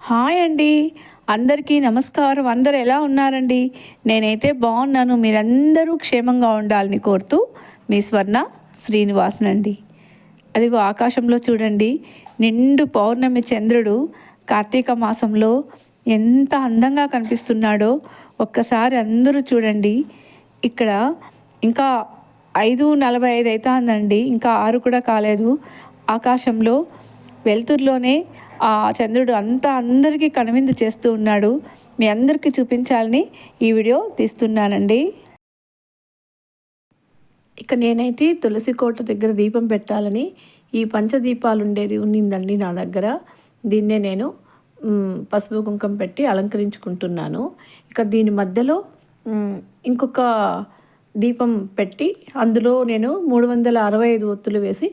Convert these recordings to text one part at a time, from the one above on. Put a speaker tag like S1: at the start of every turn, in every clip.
S1: Hi అండి. అందరికీ నమస్కారం. అందరూ ఎలా ఉన్నారండి? నేనైతే బాగున్నాను. మీరందరూ క్షేమంగా ఉండాలని కోరుతూ మీ స్వర్ణ శ్రీనివాసనండి. అదిగో ఆకాశంలో చూడండి, నిండు పౌర్ణమి చంద్రుడు కార్తీక మాసంలో ఎంత అందంగా కనిపిస్తున్నాడో ఒక్కసారి అందరూ చూడండి. ఇక్కడ ఇంకా 5:45 అవుతుందండి. ఇంకా 6 కూడా కాలేదు. ఆకాశంలో వెలుతురులోనే ఆ చంద్రుడు అంతా అందరికీ కనువిందు చేస్తూ ఉన్నాడు. మీ అందరికీ చూపించాలని ఈ వీడియో తీస్తున్నానండి. ఇక నేనైతే తులసి కోట దగ్గర దీపం పెట్టాలని ఈ పంచదీపాలు ఉండేది ఉన్నిందండి నా దగ్గర. దీన్నే నేను పసుపు కుంకుమ పెట్టి అలంకరించుకుంటున్నాను. ఇక దీని మధ్యలో ఇంకొక దీపం పెట్టి అందులో నేను 365 ఒత్తులు వేసి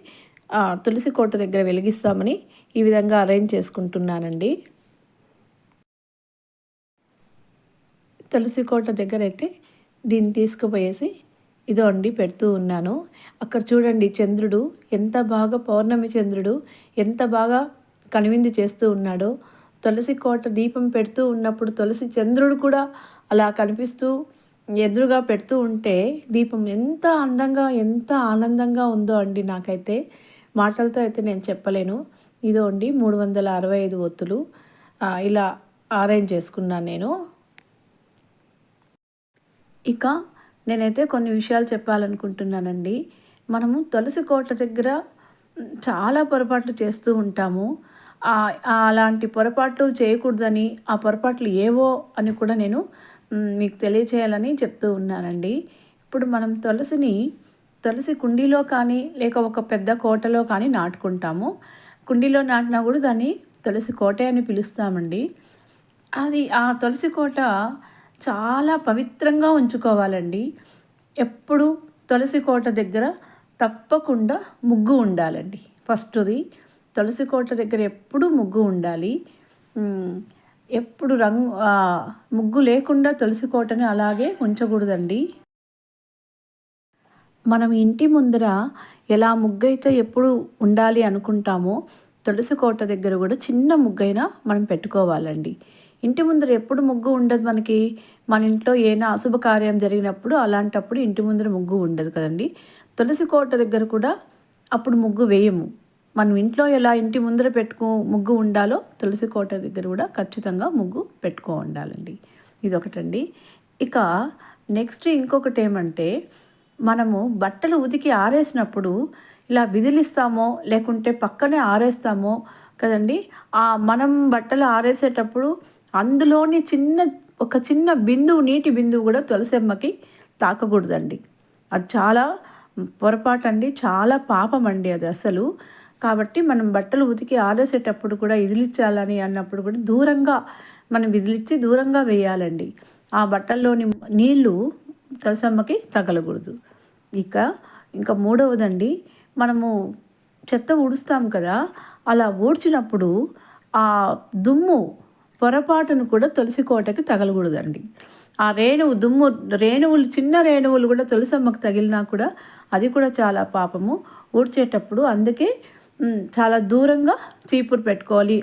S1: తులసి కోట దగ్గర వెలిగిస్తామని ఈ విధంగా అరేంజ్ చేసుకుంటున్నానండి. తులసి కోట దగ్గర అయితే దీన్ని తీసుకుపోయేసి ఇదో అండి పెడుతూ ఉన్నాను. అక్కడ చూడండి చంద్రుడు ఎంత బాగా, పౌర్ణమి చంద్రుడు ఎంత బాగా కనువిందు చేస్తూ ఉన్నాడో. తులసి కోట దీపం పెడుతూ ఉన్నప్పుడు తులసి చంద్రుడు కూడా అలా కనిపిస్తూ ఎదురుగా పెడుతూ ఉంటే దీపం ఎంత అందంగా, ఎంత ఆనందంగా ఉందో అండి. నాకైతే మాటలతో అయితే నేను చెప్పలేను. ఇదో అండి 365 ఒత్తులు ఇలా అరేంజ్ చేసుకున్నాను నేను. ఇక నేనైతే కొన్ని విషయాలు చెప్పాలనుకుంటున్నానండి. మనము తులసి కోట దగ్గర చాలా పొరపాట్లు చేస్తూ ఉంటాము. అలాంటి పొరపాట్లు చేయకూడదని, ఆ పొరపాట్లు ఏవో అని కూడా నేను మీకు తెలియచేయాలని చెప్తూ ఉన్నానండి. ఇప్పుడు మనం తులసి కుండీలో కానీ లేక ఒక పెద్ద కోటలో కానీ నాటుకుంటాము. కుండీలో నాటినా కూడా దాన్ని తులసి కోట అని పిలుస్తామండి. ఆ తులసి కోట చాలా పవిత్రంగా ఉంచుకోవాలండి. ఎప్పుడు తులసి కోట దగ్గర తప్పకుండా ముగ్గు ఉండాలండి. ఫస్ట్ది తులసి కోట దగ్గర ఎప్పుడు ముగ్గు ఉండాలి. ఎప్పుడు ముగ్గు లేకుండా తులసి కోటని అలాగే ఉంచకూడదండి. మనం ఇంటి ముందర ఎలా ముగ్గు అయితే ఎప్పుడు ఉండాలి అనుకుంటామో తులసి కోట దగ్గర కూడా చిన్న ముగ్గైనా మనం పెట్టుకోవాలండి. ఇంటి ముందర ఎప్పుడు ముగ్గు ఉండదు మనకి. మన ఇంట్లో ఏమైనా అశుభ కార్యం జరిగినప్పుడు అలాంటప్పుడు ఇంటి ముందర ముగ్గు ఉండదు కదండి. తులసి కోట దగ్గర కూడా అప్పుడు ముగ్గు వేయము. మనం ఇంట్లో ఎలా ఇంటి ముందర ముగ్గు ఉండాలో తులసి కోట దగ్గర కూడా ఖచ్చితంగా ముగ్గు పెట్టుకో ఉండాలండి. ఇదొకటండి. ఇక నెక్స్ట్ ఇంకొకటి ఏమంటే, మనము బట్టలు ఉతికి ఆరేసినప్పుడు ఇలా విదిలిస్తామో లేకుంటే పక్కనే ఆరేస్తామో కదండి. మనం బట్టలు ఆరేసేటప్పుడు అందులోని ఒక చిన్న బిందువు, నీటి బిందువు కూడా తులసమ్మకి తాకకూడదండి. అది చాలా పొరపాటు అండి, చాలా పాపం అండి అది అసలు. కాబట్టి మనం బట్టలు ఉతికి ఆరేసేటప్పుడు కూడా విదిలించాలని అన్నప్పుడు కూడా దూరంగా మనం విదిలిచ్చి దూరంగా వేయాలండి. ఆ బట్టల్లోని నీళ్ళు తులసమ్మకి తగలకూడదు. ఇంకా మూడవదండి, మనము చెత్త ఊడుస్తాం కదా, అలా ఊడ్చినప్పుడు ఆ దుమ్ము పొరపాటును కూడా తులసి కోటకి తగలకూడదండి. ఆ రేణువులు, చిన్న రేణువులు కూడా తులసమ్మకు తగిలినా కూడా అది కూడా చాలా పాపము ఊడ్చేటప్పుడు. అందుకే చాలా దూరంగా చీపురు పెట్టుకోవాలి.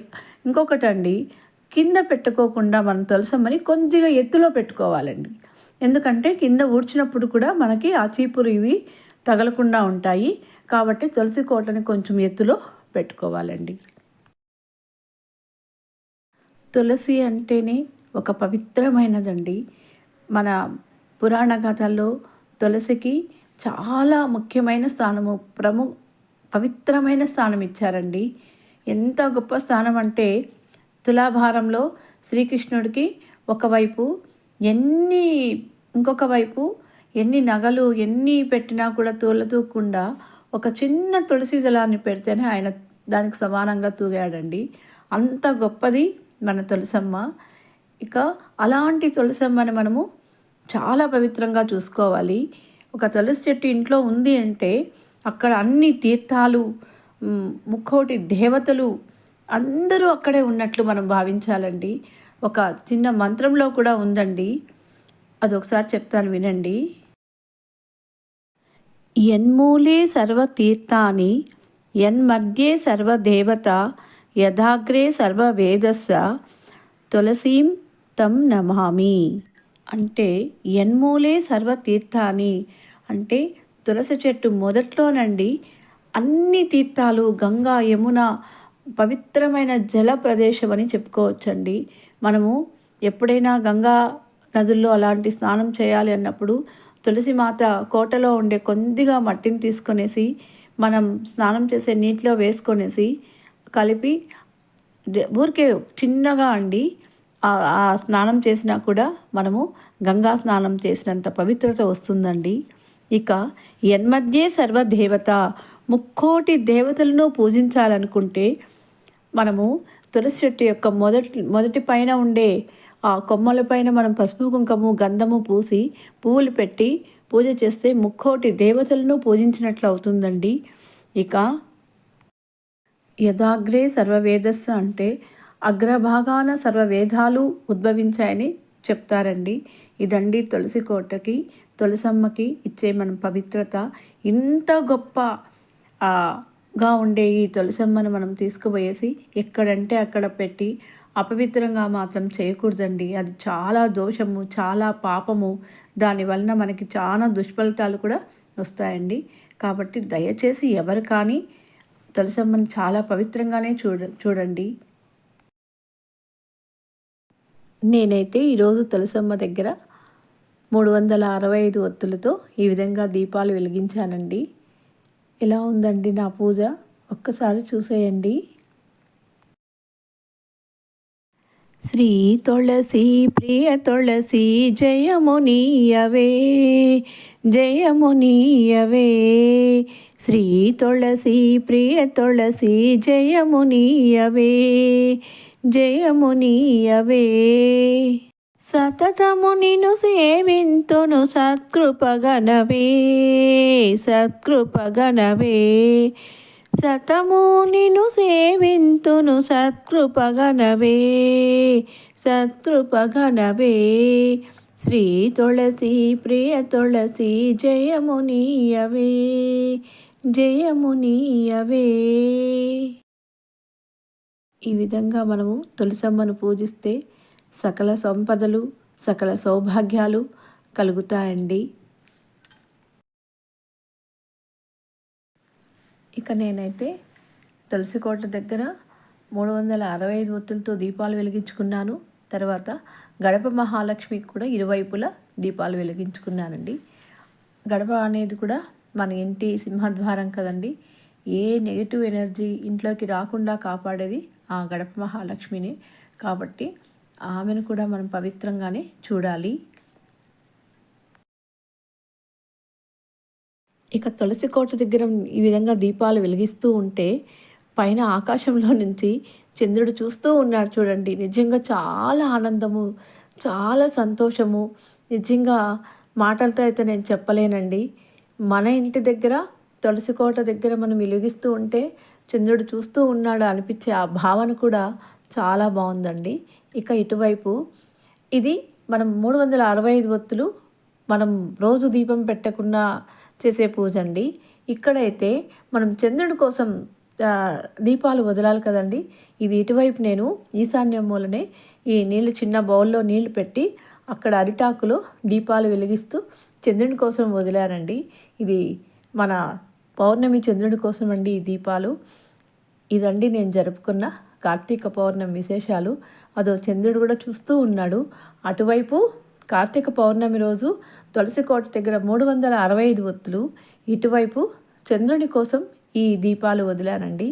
S1: ఇంకొకటండి, కింద పెట్టుకోకుండా మనం తులసమ్మని కొద్దిగా ఎత్తులో పెట్టుకోవాలండి. ఎందుకంటే కింద ఊడ్చినప్పుడు కూడా మనకి ఆ చీపురు ఇవి తగలకుండా ఉంటాయి. కాబట్టి తులసి కోటని కొంచెం ఎత్తులో పెట్టుకోవాలండి. తులసి అంటేనే ఒక పవిత్రమైనదండి. మన పురాణ కథల్లో తులసికి చాలా ముఖ్యమైన స్థానము, పవిత్రమైన స్థానం ఇచ్చారండి. ఎంత గొప్ప స్థానం అంటే, తులాభారంలో శ్రీకృష్ణుడికి ఒకవైపు ఇంకొక వైపు ఎన్ని నగలు ఎన్ని పెట్టినా కూడా తూలతూకుండా ఒక చిన్న తులసి దళాన్ని పెడితేనే ఆయన దానికి సమానంగా తూగాడండి. అంత గొప్పది మన తులసమ్మ. ఇక అలాంటి తులసమ్మని మనము చాలా పవిత్రంగా చూసుకోవాలి. ఒక తులసి చెట్టు ఇంట్లో ఉంది అంటే అక్కడ అన్ని తీర్థాలు, ముక్కోటి దేవతలు అందరూ అక్కడే ఉన్నట్లు మనం భావించాలండి. ఒక చిన్న మంత్రంలో కూడా ఉందండి, అదొకసారి చెప్తాను వినండి. యన్మూలే సర్వతీర్థాని యన్మధ్యే సర్వదేవత యథాగ్రే సర్వవేదస్య తులసీం తం నమామి. అంటే యన్మూలే సర్వతీర్థాని, అంటే తులసి చెట్టు మొదట్లోనండి అన్ని తీర్థాలు, గంగా యమున పవిత్రమైన జల ప్రదేశం అని చెప్పుకోవచ్చండి. మనము ఎప్పుడైనా గంగా నదుల్లో అలాంటి స్నానం చేయాలి అన్నప్పుడు తులసి మాత కోటలో ఉండే కొద్దిగా మట్టిని తీసుకొనేసి మనం స్నానం చేసే నీటిలో వేసుకొనేసి కలిపి ఊరికే చిన్నగా అండి ఆ స్నానం చేసినా కూడా మనము గంగా స్నానం చేసినంత పవిత్రత వస్తుందండి. ఇక యన్మధ్యే సర్వదేవత, ముక్కోటి దేవతలను పూజించాలనుకుంటే మనము తులసి చెట్టు యొక్క మొదటి పైన ఉండే ఆ కొమ్మల పైన మనం పసుపు కుంకుమ గంధము పూసి పువ్వులు పెట్టి పూజ చేస్తే ముక్కోటి దేవతలను పూజించినట్లు అవుతుందండి. ఇక యదాగ్రే సర్వవేదస్స అంటే అగ్రభాగాన సర్వవేదాలు ఉద్భవించాయని చెప్తారండి. ఇదండి తులసి కోటకి, తులసమ్మకి ఇచ్చే మనం పవిత్రత. ఇంత గొప్ప గా ఉండే ఈ తులసమ్మను మనం తీసుకుపోయేసి ఎక్కడంటే అక్కడ పెట్టి అపవిత్రంగా మాత్రం చేయకూడదండి. అది చాలా దోషము, చాలా పాపము. దానివలన మనకి చాలా దుష్ఫలితాలు కూడా వస్తాయండి. కాబట్టి దయచేసి ఎవరు కానీ తులసమ్మని చాలా పవిత్రంగానే చూడండి. నేనైతే ఈరోజు తులసమ్మ దగ్గర 365 ఒత్తులతో ఈ విధంగా దీపాలు వెలిగించానండి. ఎలా ఉందండి నా పూజ? ఒక్కసారి చూసేయండి. శ్రీ తులసి ప్రియ తులసి జయమునీయవే, జయమునీయవే. శ్రీ తులసి ప్రియ తులసి జయమునీయవే, జయమునీయవే. సతతము నిను సేవింతును సత్కృపగనవే, సత్కృపగనవే. సతము నిను సేవింతును సత్కృపగనవే, సత్కృపగనవే. శ్రీ తులసి ప్రియ తులసి జయమునీయవే, జయమునీయవే. ఈ విధంగా మనము తులసమ్మను పూజిస్తే సకల సంపదలు, సకల సౌభాగ్యాలు కలుగుతాయండి. ఇక నేనైతే తులసికోట దగ్గర 365 ఒత్తులతో దీపాలు వెలిగించుకున్నాను. తర్వాత గడప మహాలక్ష్మికి కూడా ఇరువైపులా దీపాలు వెలిగించుకున్నానండి. గడప అనేది కూడా మన ఇంటి సింహద్వారం కదండి. ఏ నెగిటివ్ ఎనర్జీ ఇంట్లోకి రాకుండా కాపాడేది ఆ గడప మహాలక్ష్మిని. కాబట్టి ఆమెను కూడా మనం పవిత్రంగానే చూడాలి. ఇక తులసి కోట దగ్గర ఈ విధంగా దీపాలు వెలిగిస్తూ ఉంటే పైన ఆకాశంలో నుంచి చంద్రుడు చూస్తూ ఉన్నాడు చూడండి. నిజంగా చాలా ఆనందము, చాలా సంతోషము. నిజంగా మాటలతో అయితే నేను చెప్పలేనండి. మన ఇంటి దగ్గర తులసి కోట దగ్గర మనం వెలిగిస్తూ ఉంటే చంద్రుడు చూస్తూ ఉన్నాడు అనిపించే ఆ భావన కూడా చాలా బాగుందండి. ఇక ఇటువైపు ఇది మనం 365 ఒత్తులు మనం రోజు దీపం పెట్టకుండా చేసే పూజ అండి. ఇక్కడైతే మనం చంద్రుడి కోసం దీపాలు వదలాలి కదండి. ఇది ఇటువైపు నేను ఈశాన్య మూలనే ఈ నీళ్ళు చిన్న బౌల్లో నీళ్లు పెట్టి అక్కడ అరిటాకులో దీపాలు వెలిగిస్తూ చంద్రుని కోసం వదిలారండి. ఇది మన పౌర్ణమి చంద్రుడి కోసం అండి ఈ దీపాలు. ఇదండి నేను జరుపుకున్న కార్తీక పౌర్ణమి విశేషాలు. అదో చంద్రుడు కూడా చూస్తూ ఉన్నాడు. అటువైపు కార్తీక పౌర్ణమి రోజు తులసి కోట దగ్గర 365 ఒత్తులు, ఇటువైపు చంద్రుని కోసం ఈ దీపాలు వదిలానండి.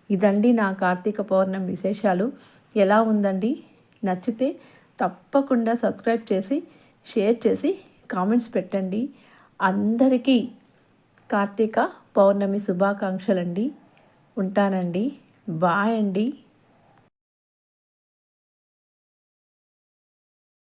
S1: ఇదండి నా కార్తీక పౌర్ణమి విశేషాలు. ఎలా ఉందండి? నచ్చితే తప్పకుండా సబ్స్క్రైబ్ చేసి షేర్ చేసి కామెంట్స్ పెట్టండి. అందరికీ కార్తీక పౌర్ణమి శుభాకాంక్షలండి. ఉంటానండి. బాయ్ అండి.